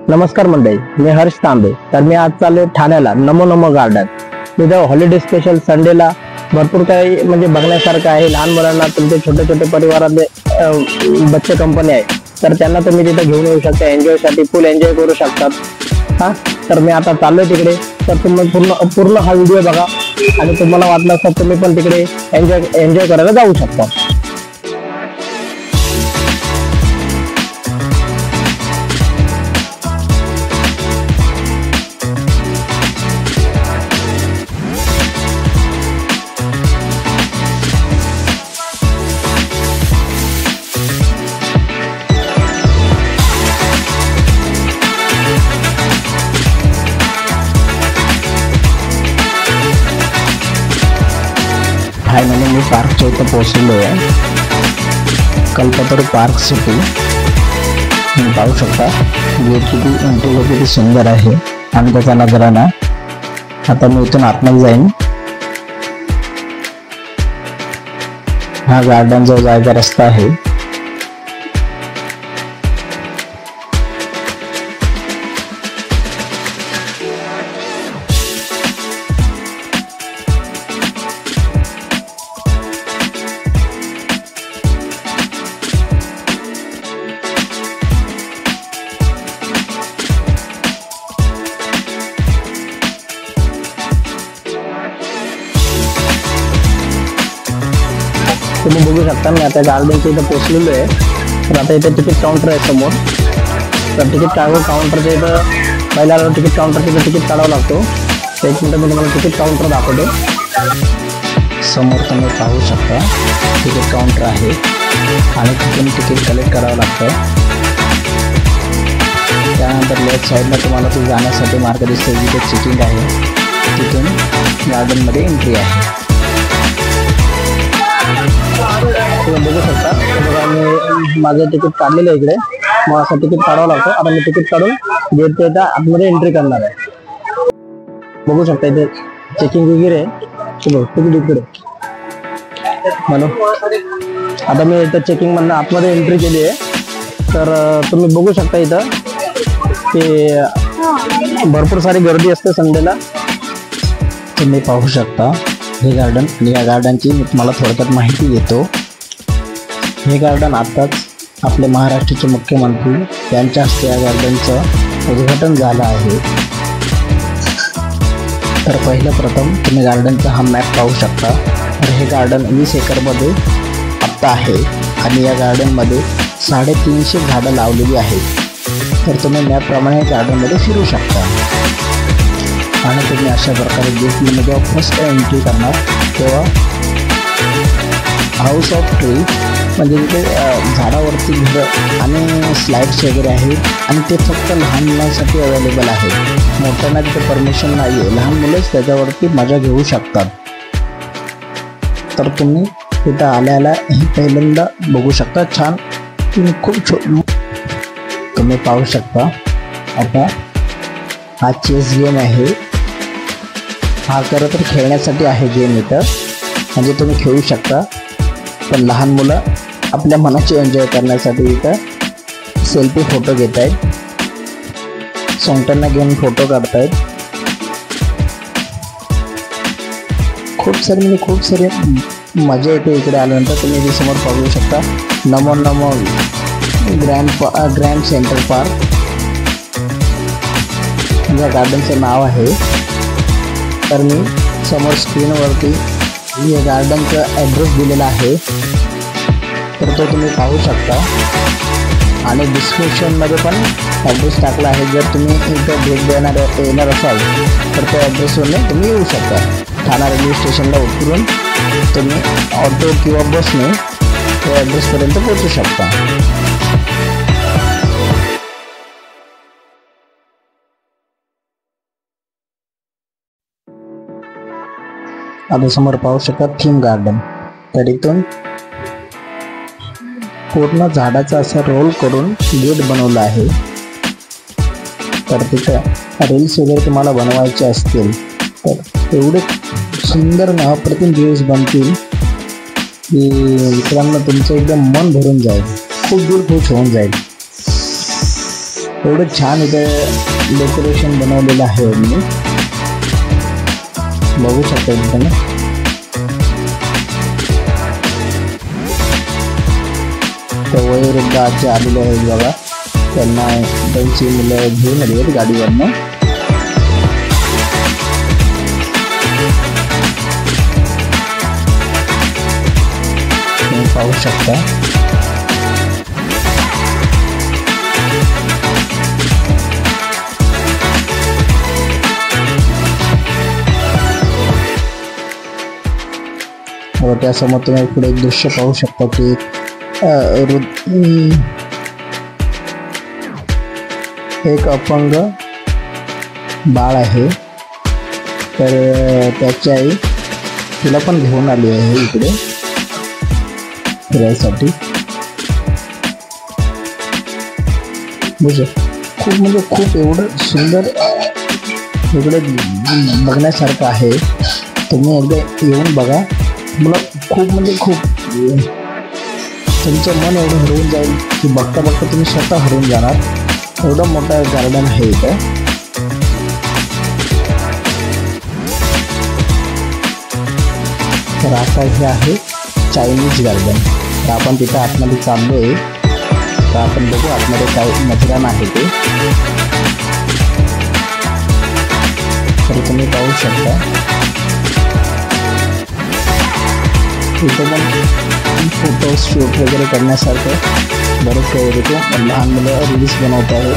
नमस्कार मंडळी, मी हर्ष तांबे. तर मी आज चाललोय ठाण्याला नमो नमो गार्डन. तिथं हॉलिडे स्पेशल संडेला भरपूर काही म्हणजे बघण्यासारखं आहे. लहान मुलांना, तुमचे छोटे छोटे परिवारातले बच्चे कंपनी आहे, तर त्यांना तुम्ही तिथे घेऊन येऊ शकता. एन्जॉय साठी फुल एन्जॉय करू शकतात. तर मी आता चाललोय तिकडे. तर तुम्ही पूर्ण हा व्हिडिओ बघा आणि तुम्हाला वाटलं तर तुम्ही पण तिकडे एन्जॉय करायला जाऊ शकता. फायनली मी पार्कच्या इथं पोहोचलेलो आहे. Kalpataru park city. तुम्ही पाहू शकता गेट किती एंट्री किती सुंदर आहे आणि त्याचा नजारा. आता मी इथून आतमध्ये जाईन. हा गार्डन जो जायचा रस्ता आहे. तुम्ही बघू शकता मी आता गार्डनच्या इथं पोहोचलेलो आहे. तर आता इथे तिकीट काउंटर आहे समोर. तर तिकीट काउंटरच्या इथं पहिला तिकीट काउंटरच्या इथं तिकीट काढावं लागतो. एक मिनिट मी तुम्हाला तिकीट काउंटर दाखवतो. समोर तुम्ही पाहू शकता तिकीट काउंटर आहे आणि तिथून तिकीट कलेक्ट करावं लागतं. त्यानंतर लेफ्ट साईडला तुम्हाला ते जाण्यासाठी मार्ग दिसतो. जिथे चेकिंग आहे तिथून गार्डनमध्ये एंट्री आहे. तुम्ही बघू शकता. बघा मी माझं तिकीट काढलेलं आहे इकडे. मग असं तिकीट काढावं लागतं. आता मी तिकीट काढून गेटच्या इथं आतमध्ये एंट्री करणार आहे. बघू शकता इथे चेकिंग वगैरे तिकीट इकडे म्हणून. आता मी इथं चेकिंग मधनं आतमध्ये एंट्री केली आहे. तर तुम्ही बघू शकता इथं की भरपूर सारी गर्दी असते संडेला. तुम्ही पाहू शकता हे गार्डन आणि या गार्डनची मी तुम्हाला थोडक्यात माहिती देतो. हे गार्डन आताच आपले महाराष्ट्राचे मुख्यमंत्री यांच्या हस्ते या गार्डनचं उद्घाटन झालं आहे. तर पहिलं प्रथम तुम्ही गार्डनचा हा मॅप पाहू शकता. तर हे गार्डन 20 एकरमध्ये आत्ता आहे आणि या गार्डनमध्ये 350 झाडं लावलेली आहेत. तर तुम्ही मॅपप्रमाणे गार्डनमध्ये फिरू शकता आणि तुम्ही अशा प्रकारे गेटमध्ये जेव्हा फर्स्ट एंट्री करणार तेव्हा हाऊस ऑफ ट्री म्हणजे तिथे झाडावरती घरं आणि स्लाइड्स वगैरे आहेत आणि ते फक्त लहान मुलांसाठी अवेलेबल आहे. मोठ्यांना तिथे परमिशन नाही आहे. लहान मुलंच त्याच्यावरती मजा घेऊ शकतात. तर तुम्ही तिथं आल्याला हे पहिल्यांदा बघू शकता. छान खूप तुम्ही पाहू शकता. आता हा चेस गेम आहे. हा खरं तर खेळण्यासाठी आहे गेम. इथं म्हणजे तुम्ही खेळू शकता. पण लहान मुलं आपल्या मनाची एन्जॉय करण्यासाठी इथं सेल्फी फोटो घेत आहेत. सोंगट्यांना घेऊन फोटो काढतायत. खूप सारी मजा येते इकडे आल्यानंतर. तुम्ही इथे समोर पाहू शकता Namo Namo grand centre park या गार्डनचं नाव आहे. तर मी समोर स्क्रीनवरती या गार्डनचा ॲड्रेस दिलेला आहे. तर तो तुम्ही पाहू शकता आणि डिस्क्रिप्शनमध्ये पण ॲड्रेस टाकला आहे. जर तुम्ही इथं भेट येणार असाल तर त्या ॲड्रेसवरून तुम्ही येऊ शकता. ठाणा रेल्वे स्टेशनला उतरून तुम्ही ऑटो किंवा बसने त्या ॲड्रेसपर्यंत पोहोचू शकता. आता समोर पाहू शकता थीम गार्डन. तर इथून पूर्ण झाडाचा असा रोल करून गेट बनवला आहे. तर तिथं रील्स वगैरे तुम्हाला बनवायचे असतील तर एवढे सुंदर अप्रतिम रील्स बनतील की मित्रांनो तुमचं एकदम मन भरून जाईल. खूप दूर खुश होऊन जाईल. एवढं छान इथे डेकोरेशन बनवलेलं आहे मी बघू शकता तुम्ही. तर वयोवृद्ध आजी आलेले आहेत बघा, त्यांना त्यांची मुलं घेऊन आली आहेत गाडीवरनं. तुम्ही पाहू शकता. त्यासमोर तुम्ही पुढे एक दृश्य पाहू शकता की एक अपंग बाळ आहे. तर त्याची आई तिला पण घेऊन आली आहे इकडे फिरायसाठी. खूप म्हणजे खूप एवढं सुंदर इकडे बघण्यासारखं आहे. तुम्ही एकदा येऊन बघा, मला खूप म्हणजे खूप तुमचं मन एवढं हरवून जाईल की बघता बघता तुम्ही स्वतः हरवून जाणार. एवढं मोठं गार्डन आहे इथं. तर आता हे आहे चायनीज गार्डन. तर आपण तिथं आतमध्ये चाललोय. तर आपण बघू आतमध्ये काय नजरान आहे ते. तर तुम्ही पाहू शकता इथं पण फोटो शूट वगैरे करण्यासारखं बरंच काही होतं. लहान मुलं रील्स बनवत आहेत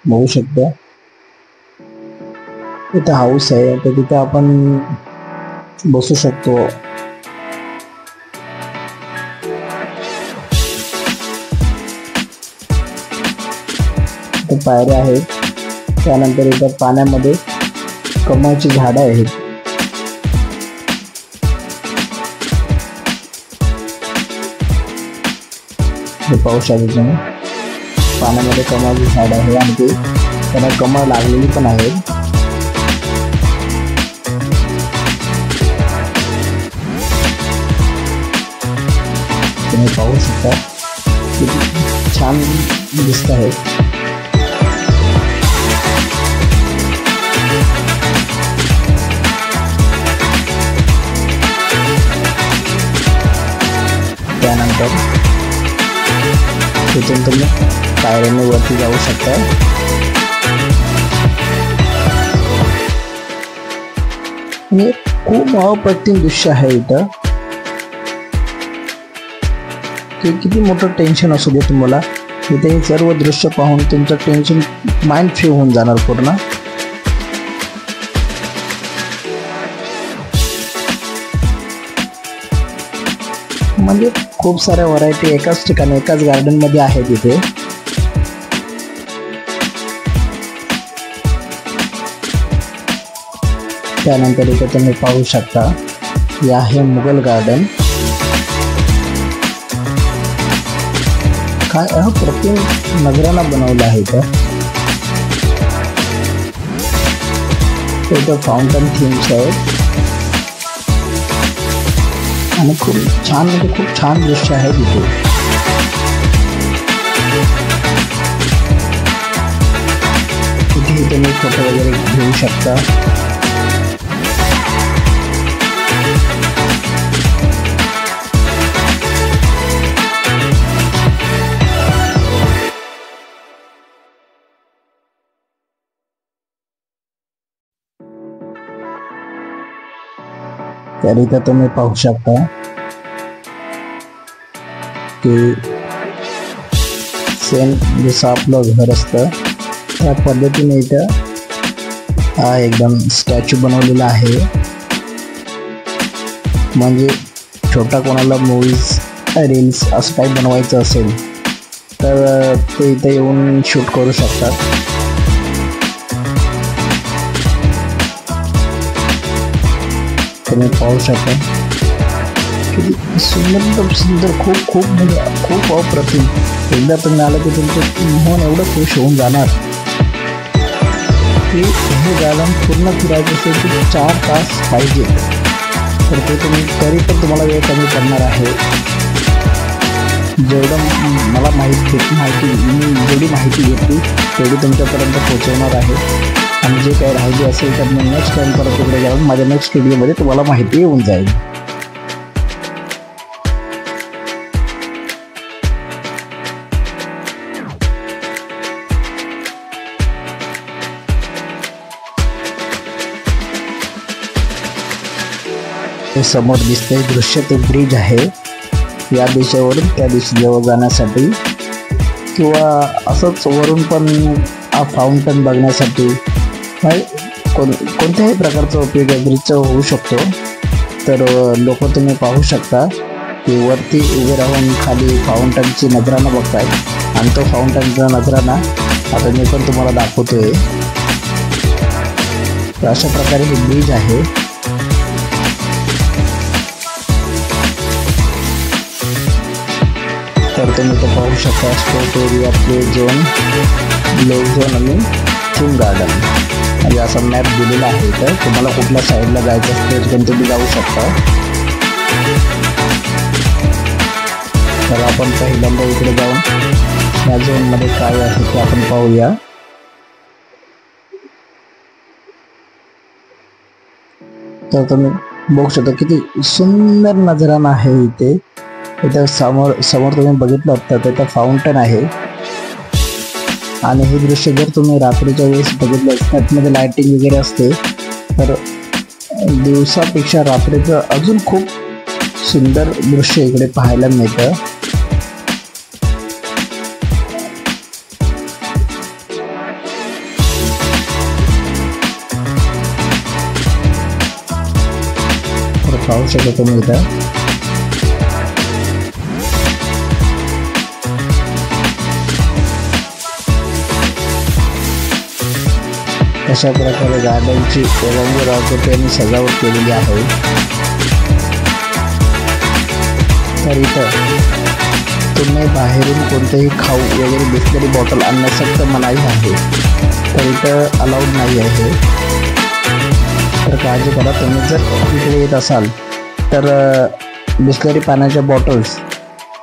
बघू शकता. इथं हाऊस आहे, तर तिथं आपण बसू शकतो. इथं पायऱ्या आहेत. त्यानंतर इथं पाण्यामध्ये कमळची झाडं आहेत. हे पाहू शकता तुम्ही, पाण्यामध्ये कमळची झाड आहे आणि ते त्याला कमळ लागलेली पण आहे. तुम्ही पाहू शकता किती छान दिसत आहे. त्यानंतर तिथून तुम्ही पायऱ्याने वरती जाऊ शकता. आणि खूप अप्रतिम दृश्य आहे इथं. की किती मोठं टेन्शन असू दे तुम्हाला, इथे हे सर्व दृश्य पाहून तुमचं टेन्शन माइंड फ्री होऊन जाणार पूर्ण. म्हणजे खूप साऱ्या व्हरायटी एकाच ठिकाणी एकाच गार्डन मध्ये आहेत इथे. त्यानंतर इथे तुम्ही पाहू शकता हे आहे मुघल गार्डन. काय प्रतिम नजराना बनवलं आहे इथं फाउंटन थीम्स आहेत आणि खूप छान म्हणजे खूप छान दृश्य आहे तिथे. तिथे तुम्ही फोटो वगैरे घेऊ शकता. तर इथं तुम्ही पाहू शकता की सेम जसं आपलं घर असतं त्या पद्धतीने इथं हा एकदम स्टॅच्यू बनवलेला आहे. म्हणजे छोटा कोणाला मूवीज रील्स असं काही बनवायचं असेल तर ते इथे येऊन शूट करू शकतात. तुम्ही पाहू शकता किती सुंदर सुंदर खूप खूप म्हणजे खूप अप्रतिम. एकदा तुम्ही आलं की तुमचं मन एवढं खुश होऊन जाणार की हे गार्डन पूर्ण फिरायचं असेल की 4 तास पाहिजे. तर ते तुम्ही तरी पण तुम्हाला वेळ कमी पडणार आहे. जेवढं मला माहिती मी जेवढी माहिती घेतली तेवढी तुमच्यापर्यंत पोहोचवणार आहे. आणि जे काही राहिली असेल तर मी नेक्स्ट टाइम परत तिकडे जाऊन माझ्या नेक्स्ट व्हिडिओमध्ये तुम्हाला माहिती येऊन जाईल. समोर दिसतंय दृश्य ते ब्रिज आहे. या दिशेवरून त्या दिशेजवळ जाण्यासाठी किंवा असंच वरून पण हा फाउंटन बघण्यासाठी कोणत्याही प्रकारचा उपयोग या ब्रिजचा होऊ शकतो. तर लोक तुम्ही पाहू शकता की वरती उभे राहून खाली फाउंटनची नजराणा बघतायत आणि तो फाउंटनचा नजराणा आता मी पण तुम्हाला दाखवतोय. तर अशा प्रकारे हे ब्रिज आहे. तर तुम्ही तो पाहू शकता sport area, play zone, black zone आणि थीम गार्डन म्हणजे असा मॅप दिलेला आहे. तर तुम्हाला कुठल्या साईडला जायचं असते पण तुम्ही जाऊ शकता. तर आपण पहिल्यांदा इकडे जाऊन या झोनमध्ये काय आहे ते आपण पाहूया. तर तुम्ही बघू शकता किती सुंदर नजराणा आहे इथे. इथं समोर तुम्ही बघितलं तर तिथं फाउंटन आहे. आणि हे दृश्य जर तुम्ही रात्रीच्या वेळेस बघितलं त्यातमध्ये लाइटिंग वगैरे असते तर दिवसापेक्षा रात्रीचं अजून खूप सुंदर दृश्य इकडे पाहायला मिळतं. तर पाहू शकता तुम्ही इथं अशा प्रकारे गार्डनची रंगीरागोट्याने सजावट केलेली आहे. तर इथं तुम्ही बाहेरून कोणतेही खाऊ वगैरे बिस्लरी बॉटल आणण्यास सक्त मनाई आहे. तर इथं अलाउड नाही आहे. तर काळजी करा. तुम्ही जर इकडे येत असाल तर बिस्लरी पाण्याच्या बॉटल्स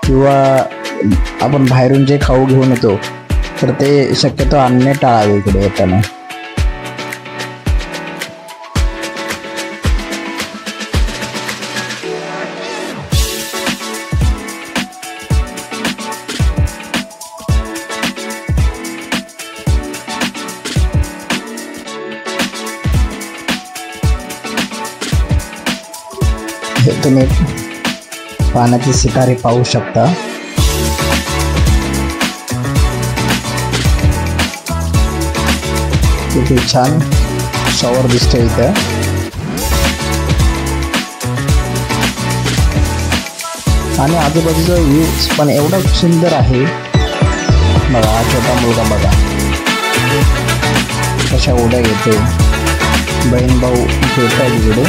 किंवा आपण बाहेरून जे खाऊ घेऊन येतो तर ते शक्यतो आणणे टाळावे इकडे येताना. हे तुम्ही पाण्याचे सितारे पाहू शकता. किती छान शॉवर दिसतो इथं. आणि आजूबाजूचा व्ह्यू पण एवढा सुंदर आहे. बघा हा छोटा मुलगा बघा कशा उड्या घेतो. बहीण भाऊ खेळतात इकडे.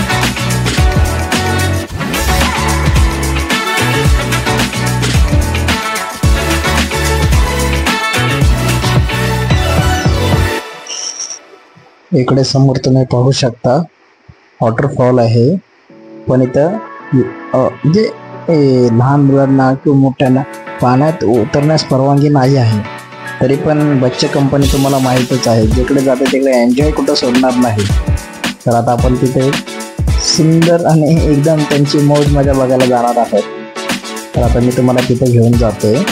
इकडे समोर तुम्ही पाहू शकता वॉटरफॉल आहे. पण इथं म्हणजे लहान मुलांना किंवा मोठ्यांना पाण्यात उतरण्यास परवानगी नाही आहे. तरी पण बच्चे कंपनी तुम्हाला माहीतच आहे जिकडे जाते तिकडे एन्जॉय कुठं सोडणार नाही. तर आता आपण तिथे सुंदर आणि एकदम त्यांची मौज मजा बघायला जाणार आहोत. तर आता मी तुम्हाला तिथे घेऊन जातोय.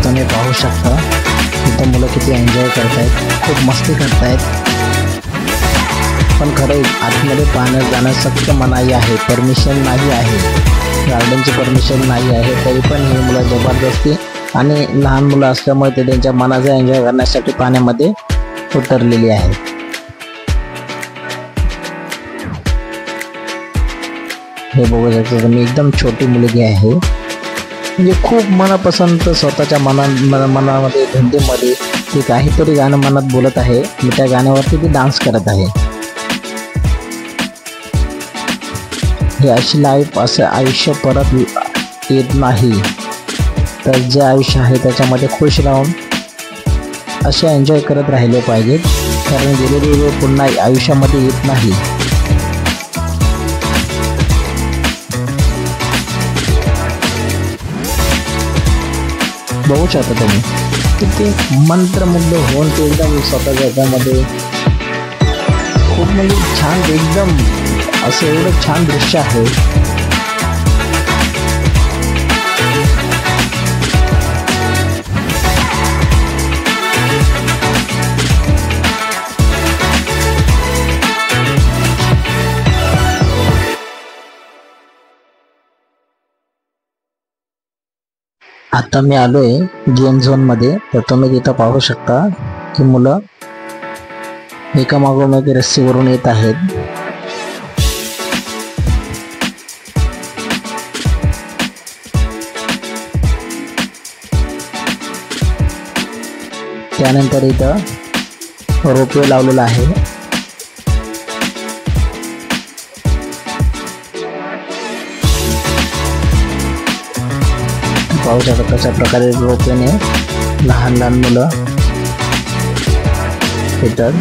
तुम्ही पाहू शकता इथं मुलं किती एन्जॉय करतायत, खूप मस्ती करतायत. पण खरं आतमध्ये पाण्यात जाण्यास सक्त मनाई आहे, परमिशन नाही आहे, गार्डनची परमिशन नाही आहे. तरी पण ही मुलं जबरदस्ती आणि लहान मुलं असल्यामुळे ते त्यांच्या मनाचा एन्जॉय करण्यासाठी पाण्यामध्ये उतरलेली आहेत. हे बघू शकता तुम्ही एकदम छोटी मुलगी आहे. म्हणजे खूप मनापसंत स्वतःच्या मनामध्ये धुंदीमध्ये ते काहीतरी गाणं मनात बोलत आहे, मी त्या गाण्यावरती ती डान्स करत आहे. हे अशी लाईफ, असं आयुष्य परत येत नाही. तर जे आयुष्य आहे त्याच्यामध्ये खुश राहून असे एन्जॉय करत राहिले पाहिजेत, कारण गेलेली वेळ पुन्हा आयुष्यामध्ये येत नाही. बघू शकता तुम्ही किती मंत्रमुग्ध होऊन ते एकदम स्वतःच्या ह्याच्यामध्ये खूप म्हणजे छान, एकदम असं एवढं छान दृश्य आहे. आता मी आलोय गेम झोन मध्ये. तर तुम्ही तिथं पाहू शकता की मुलं एकामागोम एक रस्सीवरून येत आहेत. त्यानंतर इथं रोपवे लावलेला आहे. पाहू शकता कशा प्रकारे रोपवेने लहान लहान मुलं येतात.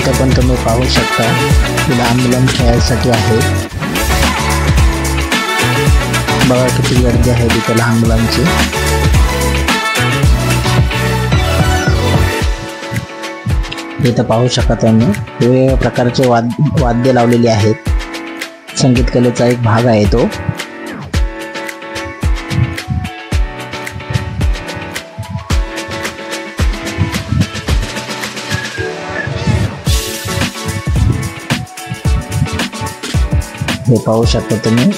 इथं पण तुम्ही पाहू शकता की लहान मुलांना खेळायसाठी आहे. बघा किती गर्दी आहे तिथे लहान मुलांची. इथं पाहू शकता तुम्ही वेगवेगळ्या प्रकारचे वाद्य लावलेले आहेत. संगीत कलेचा एक भाग आहे तो. हे पाहू शकता तुम्ही.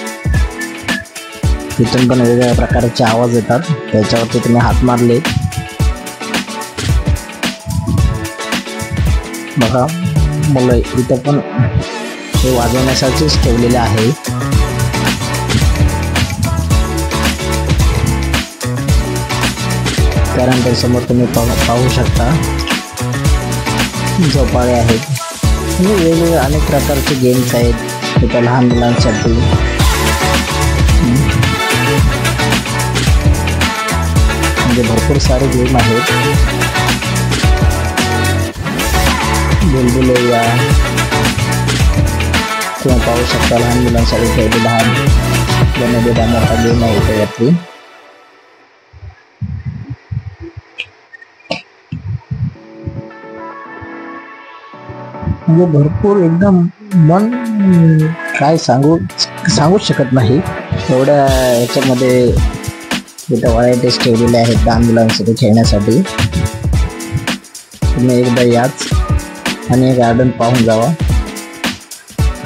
इथून पण वेगवेगळ्या प्रकारचे आवाज येतात, त्याच्यावरती तुम्ही हात मारले बघा. मुलं इथं पण हे वाजवण्यासाठीच ठेवलेले आहे. त्यानंतर समोर तुम्ही पाहू शकता झोपाळे आहेत. म्हणजे वेगवेगळे अनेक प्रकारचे गेम्स आहेत इथं लहान मुलांसाठी. म्हणजे भरपूर सारे गेम आहेत. बुलबुलैया किंवा पाहू शकता लहान मुलांसाठी ठेवले लहान बनवलेला मोठा गेम आहे त्यावरती. म्हणजे भरपूर एकदम मन काय सांगूच शकत नाही एवढ्या ह्याच्यामध्ये इथं व्हरायटीज ठेवलेल्या आहेत लहान मुलांसाठी खेळण्यासाठी. तुम्ही एकदा याच आणि हे गार्डन पाहून जावा.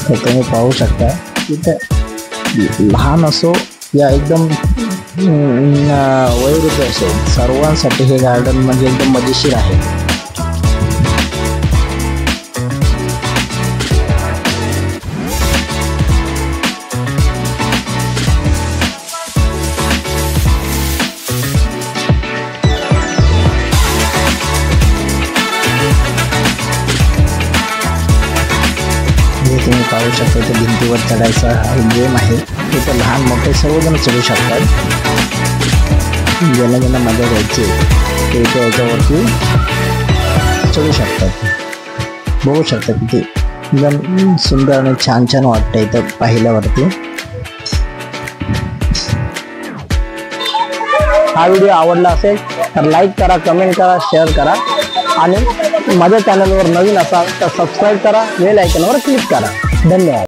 तर तुम्ही पाहू शकता इथं लहान असो या एकदम वयोवृद्ध असो, सर्वांसाठी हे गार्डन म्हणजे एकदम मजेशीर आहे. तुम्ही पाहू शकता इथे भिंतीवर चढायचा हा गेम आहे. इथं लहान मोठे सर्वजण चढू शकतात. ज्यांना ज्यांना मजा घ्यायची ते इथे याच्यावरती चढू शकतात. बघू शकता किती एकदम सुंदर आणि छान छान वाटतं इथं पाहिल्यावरती. हा व्हिडिओ आवडला असेल तर लाईक करा, कमेंट करा, शेअर करा आणि माझ्या चॅनलवर नवीन असाल तर सबस्क्राईब करा, बेल आयकॉनवर क्लिक करा. धन्यवाद.